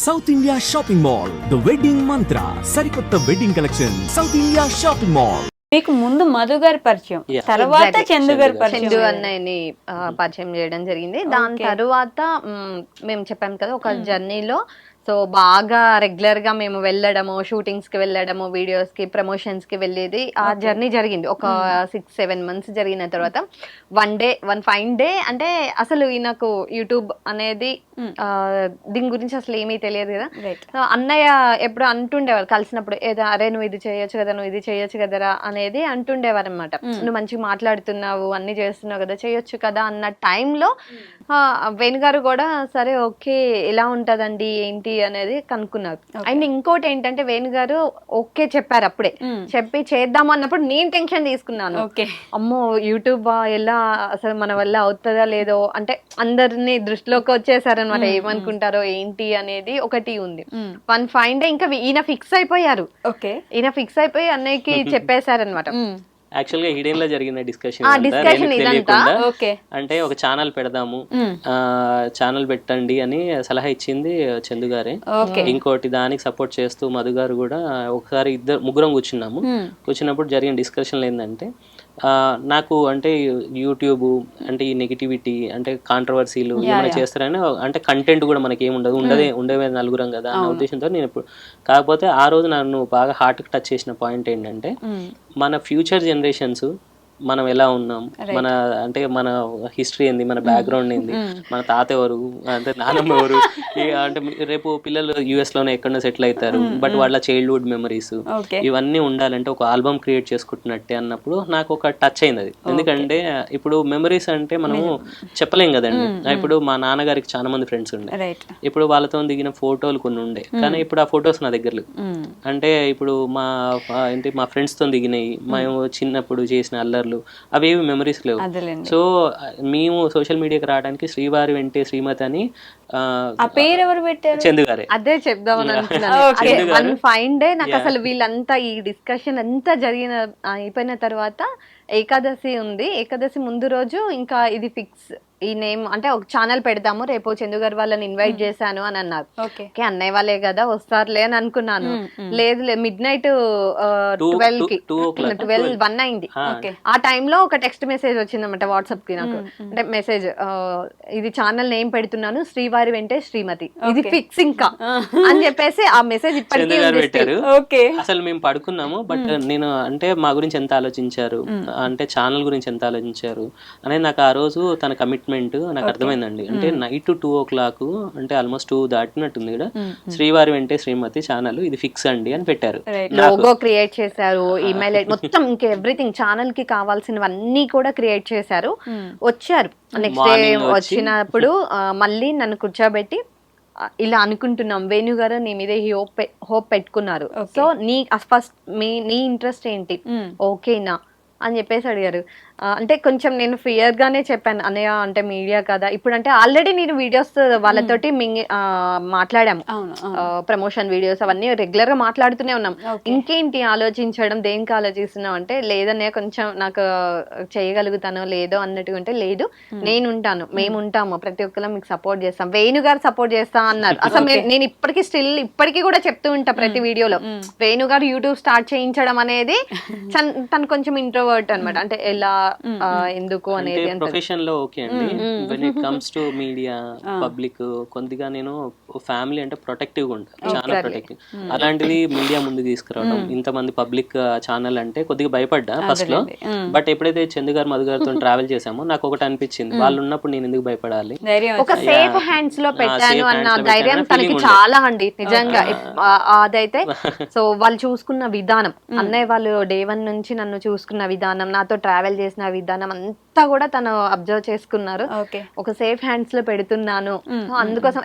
South India shopping mall, the wedding మంత్ర, సరికొత్త wedding collection, south India shopping mall. మీకు ముందు మధు గారి పరిచయం, తర్వాత చందు గారి పరిచయం. చందు అన్నయ్యని పరిచయం చేయడం జరిగింది. దాని తర్వాత మేము చెప్పాం కదా ఒక జర్నీలో, సో బాగా రెగ్యులర్ గా మేము వెళ్ళడము, షూటింగ్స్ కి వెళ్ళడము, వీడియోస్ కి, ప్రమోషన్స్ కి వెళ్ళేది. ఆ జర్నీ జరిగింది ఒక 6-7 months. జరిగిన తర్వాత వన్ ఫైన్ డే అంటే అసలు నాకు యూట్యూబ్ అనేది దీని గురించి అసలు ఏమీ తెలియదు కదా. సో అన్నయ్య ఎప్పుడు అంటుండేవారు కలిసినప్పుడు, ఏదో అరే నువ్వు ఇది చేయొచ్చు కదా, నువ్వు ఇది చేయొచ్చు కదరా అనేది అంటుండేవారు అనమాట. నువ్వు మంచిగా మాట్లాడుతున్నావు, అన్ని చేస్తున్నావు కదా, చేయొచ్చు కదా అన్న టైంలో వేణుగారు కూడా సరే ఓకే ఎలా ఉంటదండి ఏంటి అనేది కనుక్కున్నారు. అండ్ ఇంకోటి ఏంటంటే వేణుగారు ఓకే చెప్పారు అప్పుడే, చెప్పి చేద్దాం అన్నప్పుడు నేను టెన్షన్ తీసుకున్నాను. అమ్మో యూట్యూబ్ ఎలా అసలు మన వల్ల అవుతుందా లేదో, అంటే అందరినీ దృష్టిలోకి వచ్చేసారనమాట, ఏమనుకుంటారో ఏంటి అనేది ఒకటి ఉంది. వన్ ఫైన్ డే ఇంకా ఈయన ఫిక్స్ అయిపోయారు. ఈయన ఫిక్స్ అయిపోయి అన్నయ్యకి చెప్పేశారనమాట. యాక్చువల్ గా హిడెన్ లో జరిగిన డిస్కషన్ అంటే ఒక ఛానల్ పెడదాము, ఛానల్ పెట్టండి అని సలహా ఇచ్చింది చందు గారే. ఇంకోటి దానికి సపోర్ట్ చేస్తూ మధు గారు కూడా ఒకసారి ముగ్గురం కూర్చున్నప్పుడు జరిగిన డిస్కషన్ ఏంటంటే, నాకు అంటే యూట్యూబ్ అంటే ఈ నెగిటివిటీ అంటే కాంట్రవర్సీలు ఏమైనా చేస్తారని, అంటే కంటెంట్ కూడా మనకి ఏమి ఉండేది నలుగురం కదా అన్న ఉద్దేశంతో నేను ఇప్పుడు, కాకపోతే ఆ రోజు నన్ను బాగా హార్ట్కి టచ్ చేసిన పాయింట్ ఏంటంటే, మన ఫ్యూచర్ జనరేషన్స్ మనం ఎలా ఉన్నాం, మన అంటే మన హిస్టరీ ఏంది, మన బ్యాక్గ్రౌండ్ ఏంది, మన తాత ఎవరు, అంటే నాన్నమ్మ ఎవరు, అంటే రేపు పిల్లలు యుఎస్ లోనే ఎక్కడో సెటిల్ అవుతారు, బట్ వాళ్ళ చైల్డ్హుడ్ మెమరీస్ ఇవన్నీ ఉండాలంటే ఒక ఆల్బమ్ క్రియేట్ చేసుకుంటున్నట్టే అన్నప్పుడు నాకు ఒక టచ్ అయింది అది. ఎందుకంటే ఇప్పుడు మెమరీస్ అంటే మనము చెప్పలేం కదండి. ఇప్పుడు మా నాన్నగారికి చాలా మంది ఫ్రెండ్స్ ఉండే, ఇప్పుడు వాళ్ళతో దిగిన ఫోటోలు కొన్ని ఉండే, కానీ ఇప్పుడు ఆ ఫొటోస్ నా దగ్గర లేవు. అంటే ఇప్పుడు మా ఫ్రెండ్స్ తో దిగినాయి, మేము చిన్నప్పుడు చేసిన అల్లర్లు అవేవి మెమరీస్ లేవు. సో మేము సోషల్ మీడియాకి రావడానికి శ్రీవారి వెంటే శ్రీమతి అని పేరు ఎవరు పెట్టారు? చందు గారే. అదే చెప్దామని అనుకున్నాను. వన్ ఫైన్ డే నాకు అసలు వీళ్ళంతా ఈ డిస్కషన్ అంతా అయిపోయిన తర్వాత ఏకాదశి ఉంది, ఏకాదశి ముందు రోజు ఇంకా ఇది ఫిక్స్, ఈ నేమ్ అంటే ఒక ఛానల్ పెడతాము, రేపు చందు గారు వాళ్ళని ఇన్వైట్ చేశాను అని అన్నారు. ఓకే అన్నయ్య వాళ్ళే కదా వస్తారులే అని అనుకున్నాను. లేదు midnight 12-1 అయింది. ఆ టైంలో ఒక టెక్స్ట్ మెసేజ్ వచ్చిందన్నమాట వాట్సాప్ కి నాకు. అంటే మెసేజ్, ఇది ఛానల్ నేమ్ పెడుతున్నాను, శ్రీవారి వెంటే శ్రీమతి, ఇది ఫిక్స్ ఇంకా అని చెప్పేసి ఆ మెసేజ్ ఇప్పటికీ పెట్టారు. అసలు మేము పడుకున్నాము, బట్ నేను అంటే మా గురించి ఎంత ఆలోచించారు, అంటే ఛానల్ గురించి ఎంత ఆలోచించారు అనేది నాకు ఆ రోజు తన కమిట్మెంట్ నాకు అర్థమైందండి. అంటే నైట్ 2 o'clock అంటే ఆల్మోస్ట్ 2 దాటినట్టుంది కూడా, శ్రీవారి వెంటే శ్రీమతి ఛానల్ ఇది ఫిక్స్ అండి అని పెట్టారు. లోగో క్రియేట్ చేశారు, ఈమెయిల్ మొత్తం ఇంకా ఎవ్రీథింగ్ ఛానల్ కి కావాల్సినవన్నీ కూడా క్రియేట్ చేశారు. వచ్చారు నెక్స్ట్ డే, వచ్చినప్పుడు మళ్ళీ నన్ను కూర్చోబెట్టి ఇలా అనుకుంటున్నాం, వేణు గారు నీ మీద హోప్ పెట్టుకున్నారు, సో ఫస్ట్ నీ ఇంట్రెస్ట్ ఏంటి, ఓకేనా అని చెప్పేసి అడిగారు. అంటే కొంచెం నేను ఫియర్ గానే చెప్పాను, అన్నయ్య అంటే మీడియా కదా, ఇప్పుడు అంటే ఆల్రెడీ నేను వీడియోస్ వాళ్ళతోటి మాట్లాడాము, ప్రమోషన్ వీడియోస్ అవన్నీ రెగ్యులర్ గా మాట్లాడుతూనే ఉన్నాం. ఇంకేంటి ఆలోచించడం, దేనికి ఆలోచిస్తున్నాం అంటే, లేదన్నయ్య కొంచెం నాకు చేయగలుగుతానో లేదో అన్నట్టుగా ఉంటే, లేదు నేను ఉంటాను, మేము ఉంటాము, ప్రతి ఒక్కరు మీకు సపోర్ట్ చేస్తాం, వేణు గారు సపోర్ట్ చేస్తా అన్నారు. అసలు నేను ఇప్పటికీ కూడా చెప్తూ ఉంటా ప్రతి వీడియోలో, వేణు గారు యూట్యూబ్ స్టార్ట్ చేయించడం అనేది తను కొంచెం ఇంట్రోవర్ట్ అనమాట, అంటే ఎలా ఎందుకు అనేది ప్రొఫెషన్ లో ఓకే అండి. When it comes to media public కొద్దిగా నేను ఫ్యామిలీ అంటే ప్రొటెక్టివ్ గా ఉంటాను, చాలా ప్రొటెక్టివ్. అలాంటిది మీడియా ముందుకు తీసుకురావడం, ఇంతమంది పబ్లిక్ ఛానల్ అంటే కొద్దిగా భయపడ్డా ఫస్ట్ లో, బట్ ఎప్పుడైతే చందు గారు మధు గారితో ట్రావెల్ చేసామో నాకు ఒకటి అనిపించింది, వాళ్ళు ఉన్నప్పుడు నేను ఎందుకు భయపడాలి, ఒక సేఫ్ హ్యాండ్స్ లో పెట్టాను అన్న ధైర్యం తనకి చాలా అండి నిజంగా. అదైతే సో వాళ్ళు చూసుకున్న విధానం, అన్నయ్య వాళ్ళు డే 1 నుంచి నన్ను చూసుకున్న విధానం, నాతో ట్రావెల్ చేసిన విధానం అంతా కూడా తను అబ్జర్వ్ చేసుకున్నారు. ఒక సేఫ్ హ్యాండ్స్ లో పెడుతున్నాను, అందుకోసం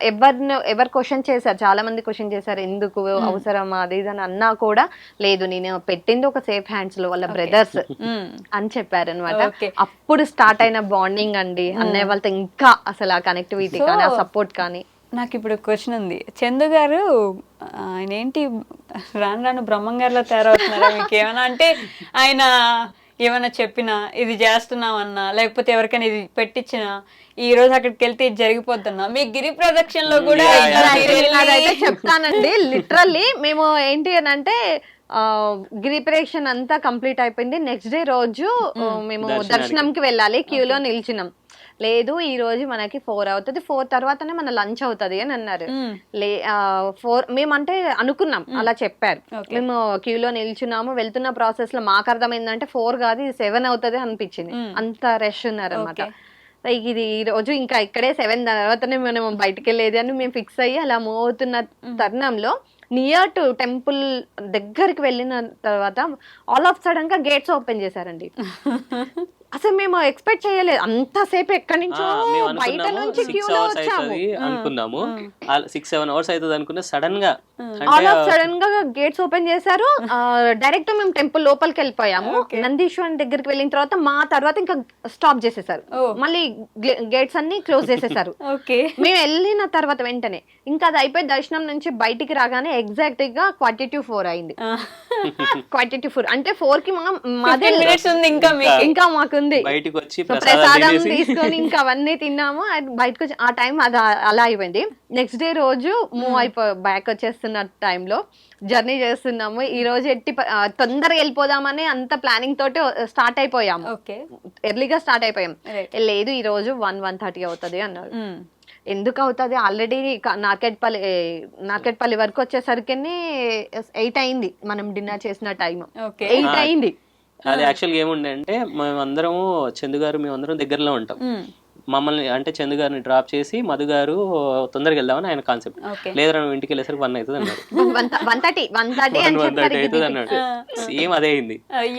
ఎవరు క్వశ్చన్ చేశారు, చాలా మంది క్వశ్చన్ చేశారు, ఎందుకు అవసరం అది ఇది అని అన్నా కూడా, లేదు నేను పెట్టింది ఒక సేఫ్ హ్యాండ్స్ లో, వాళ్ళ బ్రదర్స్ అని చెప్పారు అనమాట. అప్పుడు స్టార్ట్ అయిన బాండింగ్ అండి అన్నయ్య వాళ్ళతో, ఇంకా అసలు ఆ కనెక్టివిటీ కానీ ఆ సపోర్ట్ కానీ. నాకు ఇప్పుడు క్వశ్చన్ ఉంది, చందు గారు ఆయన ఏంటి రాను రాను బ్రహ్మంగారిలో తయారవుతున్నారా మీకు ఏమైనా? అంటే ఆయన ఏమన్నా చెప్పినా ఇది చేస్తున్నామన్నా లేకపోతే ఎవరికైనా ఇది పెట్టించినా ఈ రోజు అక్కడికి వెళ్తే ఇది జరిగిపోతున్నా మీ గిరి ప్రదక్షిణలో కూడా అదైతే చెప్తానండి. లిటరల్లీ మేము ఏంటి అని అంటే గిరి ప్రదక్షిణ అంతా కంప్లీట్ అయిపోయింది. నెక్స్ట్ డే రోజు మేము దర్శనంకి వెళ్ళాలి, క్యూలో నిల్చున్నాం. లేదు ఈ రోజు మనకి 4 అవుతుంది, 4 తర్వాతనే మన లంచ్ అవుతుంది అని అన్నారు. 4 మేమంటే అనుకున్నాం, అలా చెప్పారు. మేము క్యూలో నిల్చున్నాము, వెళ్తున్న ప్రాసెస్ లో మాకు అర్థమైందంటే 4 కాదు ఇది 7 అవుతుంది అనిపించింది. అంత రష్ ఉన్నారు అనమాట. ఇది ఈ రోజు ఇంకా ఇక్కడే 7 తర్వాతనే మనం బయటకు వెళ్ళేది అని మేము ఫిక్స్ అయ్యి అలా మూవ్ అవుతున్న తరుణంలో నియర్ టు టెంపుల్ దగ్గరికి వెళ్ళిన తర్వాత ఆల్ ఆఫ్ సడన్ గా గేట్స్ ఓపెన్ చేశారండి. అసలు మేము ఎక్స్పెక్ట్ చేయలేదు, అంతసేపు ఎక్కడి నుంచో బయట నుంచి క్యూలో వచ్చాము అనుకున్నాము. 6-7 అవర్స్ అవుతుంది అనుకున్నా, సడన్ గా సడన్ గా గేట్స్ ఓపెన్ చేశారు. డైరెక్ట్ మేము టెంపుల్ లోపలికి వెళ్ళిపోయాము. నందీశ్వరం దగ్గరికి వెళ్ళిన తర్వాత మా తర్వాత ఇంకా స్టాప్ చేసేసారు, మళ్ళీ గేట్స్ అన్ని క్లోజ్ చేసేసారు. మేము వెళ్ళిన తర్వాత వెంటనే ఇంకా అది అయిపోయి దర్శనం నుంచి బయటికి రాగానే ఎగ్జాక్ట్ గా 4:45 అయింది. 4:45 అంటే 4 కి ఇంకా మాకు బయటకు వచ్చి ప్రసాదం తీసుకొని ఇంకా అవన్నీ తిన్నాము. బయటకు వచ్చి ఆ టైం అది అలా అయిపోయింది. నెక్స్ట్ డే రోజు మూవ్ బ్యాక్ వచ్చేస్తున్న టైంలో జర్నీ చేస్తున్నాము. ఈ రోజు తొందరగా వెళ్ళిపోదామని అంత ప్లానింగ్ తోటి స్టార్ట్ అయిపోయాము, ఎర్లీగా స్టార్ట్ అయిపోయాం. లేదు ఈ రోజు 1:30 అవుతుంది అన్నారు. ఎందుకు అవుతుంది, ఆల్రెడీ నార్కెట్పల్లి వరకు వచ్చేసరికి 8 అయింది మనం డిన్నర్ చేసిన టైం, 8 అయింది. అది యాక్చువల్గా ఏముండే అంటే మేమందరము చందు గారు మేమందరం దగ్గరలో ఉంటాం. మమ్మల్ని అంటే చందు గారిని డ్రాప్ చేసి మధు గారు తొందరగా వెళ్దామని ఆయన కాన్సెప్ట్. లేదా నువ్వు ఇంటికి వెళ్ళేసరికి 1 అవుతుంది అన్నారు. 1:30 అవుతుంది అన్నాడు. సేమ్ అదే అయింది.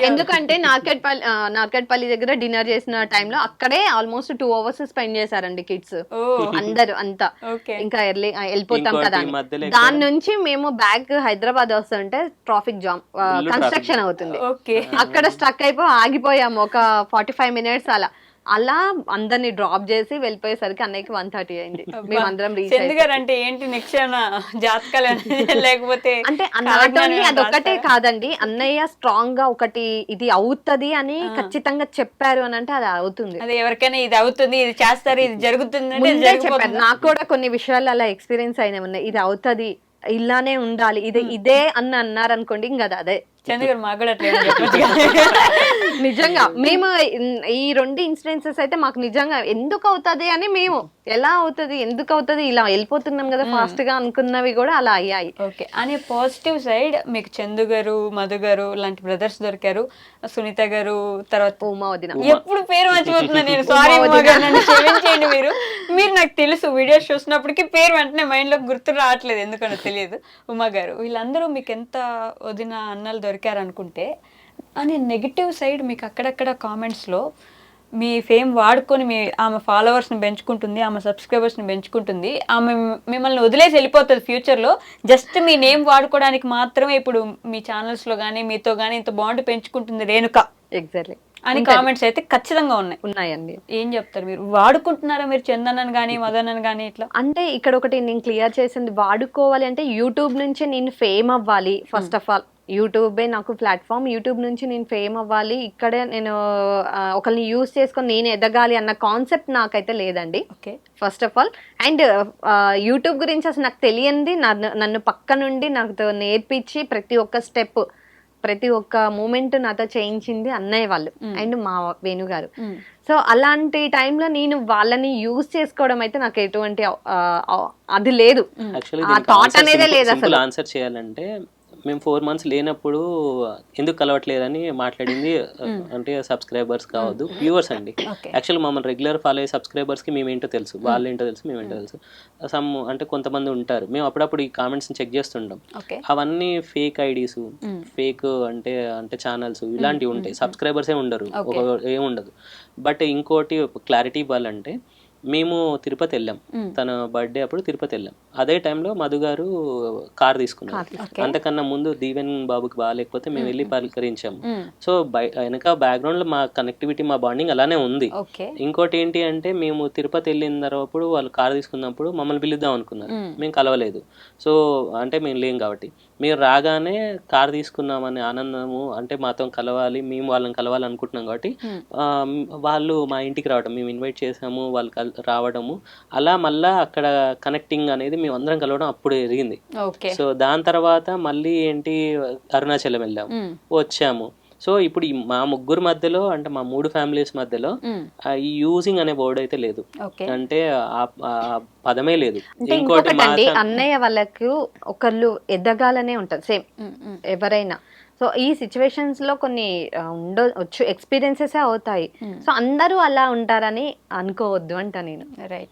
ఎందుకంటే నార్కెట్పల్లి దగ్గర డిన్నర్ చేసిన టైంలో అక్కడే ఆల్మోస్ట్ 2 అవర్స్ స్పెండ్ చేశారండి కిడ్స్ అందరు అంతా. ఇంకా ఎర్లీ వెళ్ళిపోతాం కదా, దాని నుంచి మేము బ్యాక్ హైదరాబాద్ వస్తుంటే ట్రాఫిక్ జామ్, కన్స్ట్రక్షన్ అవుతుంది, అక్కడ స్ట్రక్ అయిపోయి ఆగిపోయాము ఒక 45 మినిట్స్. అలా అందరిని డ్రాప్ చేసి వెళ్ళిపోయేసరికి అన్నయ్యకి 1:30 అయింది. మేమందరం రీచ్ అయ్యాం. అంటే ఏంటి నెక్స్ట్ జాతకాలు లేకపోతే అంటే అదొక్కటే కాదండి, అన్నయ్య స్ట్రాంగ్ గా ఒకటి ఇది అవుతుంది అని ఖచ్చితంగా చెప్పారు అని అంటే అది అవుతుంది. అది ఎవరికైనా ఇది అవుతుంది, ఇది చేస్తారు, ఇది జరుగుతుంది చెప్పారు. నాకు కూడా కొన్ని విషయాలు అలా ఎక్స్పీరియన్స్ అయినా ఉన్నాయి. ఇది అవుతుంది, ఇలానే ఉండాలి, ఇదే అని అన్నారు అనుకోండి, ఇంకా అదే చంద్రగారు మాకు కూడా నిజంగా మేము ఈ 2 ఇన్సిడెన్సెస్ అయితే మాకు నిజంగా ఎందుకు అవుతుంది అని, మేము ఎలా అవుతుంది ఎందుకు అవుతుంది ఇలా వెళ్ళిపోతున్నాం కదా ఫాస్ట్ గా అనుకున్నవి కూడా అలా అయ్యాయి. ఓకే, అనే పాజిటివ్ సైడ్ మీకు చందు గారు, మధు గారు లాంటి బ్రదర్స్ దొరికారు. సునీత గారు, తర్వాత ఉమా వదిన, ఎప్పుడు పేరు మర్చిపోతున్నా నేను, సారీ నన్ను క్షమించేయండి. మీరు నాకు తెలుసు, వీడియోస్ చూసినప్పటికీ పేరు వెంటనే మైండ్ లో గుర్తు రావట్లేదు, ఎందుకనో తెలియదు. ఉమా గారు, వీళ్ళందరూ మీకు ఎంత వదిన అన్నలు దొరికారనుకుంటే అని నెగిటివ్ సైడ్ మీకు అక్కడక్కడ కామెంట్స్లో మీ ఫేమ్ వాడుకొని ఆమె ఫాలోవర్స్ని పెంచుకుంటుంది, ఆమె సబ్స్క్రైబర్స్ని పెంచుకుంటుంది, ఆమె మిమ్మల్ని వదిలేసి వెళ్ళిపోతుంది ఫ్యూచర్లో, జస్ట్ మీ నేమ్ వాడుకోవడానికి మాత్రమే ఇప్పుడు మీ ఛానల్స్లో కానీ మీతో కానీ ఇంత బాండ్ పెంచుకుంటుంది రేణుక ఎగ్జాక్ట్లీ అని కామెంట్స్ అయితే ఖచ్చితంగా ఉన్నాయండి. ఏం చెప్తారు, మీరు వాడుకుంటున్నారా మీరు చందనని కానీ మదనని కానీ ఇట్లా? అంటే ఇక్కడ ఒకటి నేను క్లియర్ చేసింది, వాడుకోవాలి అంటే యూట్యూబ్ నుంచి నేను ఫేమ్ అవ్వాలి. ఫస్ట్ ఆఫ్ ఆల్ యూట్యూబే నాకు ప్లాట్ఫామ్, యూట్యూబ్ నుంచి నేను ఫేమ్ అవ్వాలి, ఇక్కడే నేను ఒకరిని యూజ్ చేసుకొని నేను ఎదగాలి అన్న కాన్సెప్ట్ నాకైతే లేదండి first of all. And YouTube గురించి అసలు నాకు తెలియంది నన్ను పక్క నుండి నాకు నేర్పించి ప్రతి ఒక్క స్టెప్ ప్రతి ఒక్క మూమెంట్ నాతో చేయించింది అన్నయ్య వాళ్ళు అండ్ మా వేణుగారు. సో అలాంటి టైంలో నేను వాళ్ళని యూజ్ చేసుకోవడం అయితే నాకు ఎటువంటి అది లేదు, ఆ థాట్ అనేదే లేదు అసలు. ఆన్సర్ చేయాలంటే మేము 4 months లేనప్పుడు ఎందుకు కలవట్లేదని మాట్లాడింది అంటే సబ్స్క్రైబర్స్ కావద్దు, వ్యూవర్స్ అండి. యాక్చువల్లీ మమ్మల్ని రెగ్యులర్ ఫాలో అయ్యే సబ్స్క్రైబర్స్కి మేమేంటో తెలుసు, వాళ్ళు ఏంటో తెలుసు, మేమేంటో తెలుసు. అంటే కొంతమంది ఉంటారు, మేము అప్పుడప్పుడు ఈ కామెంట్స్ని చెక్ చేస్తుంటాం, అవన్నీ ఫేక్ ఐడీస్, ఫేక్ అంటే ఛానల్స్ ఇలాంటివి ఉంటాయి, సబ్స్క్రైబర్సే ఉండరు, ఏముండదు. బట్ ఇంకోటి క్లారిటీ ఇవ్వాలంటే మేము తిరుపతి వెళ్ళాం, తన బర్త్డే అప్పుడు తిరుపతి వెళ్ళాం. అదే టైంలో మధు గారు కార్ తీసుకున్నారు. అంతకన్నా ముందు దీవెన్ బాబుకి బాగాలేకపోతే మేము వెళ్ళి పలకరించాము. సో వెనక బ్యాక్గ్రౌండ్ లో మా కనెక్టివిటీ, మా బాండింగ్ అలానే ఉంది. ఇంకోటి ఏంటి అంటే మేము తిరుపతి వెళ్ళిన తర్వాత వాళ్ళు కార్ తీసుకున్నప్పుడు మమ్మల్ని పిలుద్దాం అనుకున్నారు, మేము కలవలేదు. సో అంటే మేము లేం కాబట్టి మీరు రాగానే కార్ తీసుకున్నామనే ఆనందము, అంటే మాతో కలవాలి, మేము వాళ్ళని కలవాలి అనుకుంటున్నాం కాబట్టి వాళ్ళు మా ఇంటికి రావడం, మేము ఇన్వైట్ చేసాము, వాళ్ళు రావడము, అలా మళ్ళా అక్కడ కనెక్టింగ్ అనేది మేము అందరం కలవడం అప్పుడు జరిగింది. సో దాని తర్వాత మళ్ళీ ఏంటి అరుణాచలం వెళ్ళాము, వచ్చాము. సో ఇప్పుడు మా ముగ్గురు మధ్యలో, అంటే మా 3 ఫ్యామిలీస్ మధ్యలో ఈ యూజింగ్ అనే వర్డ్ అయితే లేదు, అంటే ఆ పదమే లేదు. ఇంకోటి అన్నయ్య వాళ్ళకు ఒకళ్ళు ఎదగాలనే ఉంటది సేమ్ ఎవరైనా. సో ఈ సిచ్యువేషన్స్ లో కొన్ని ఉండొచ్చు, ఎక్స్పీరియన్సెస్ అవుతాయి. సో అందరూ అలా ఉంటారని అనుకోవద్దు అంట నేను. రైట్.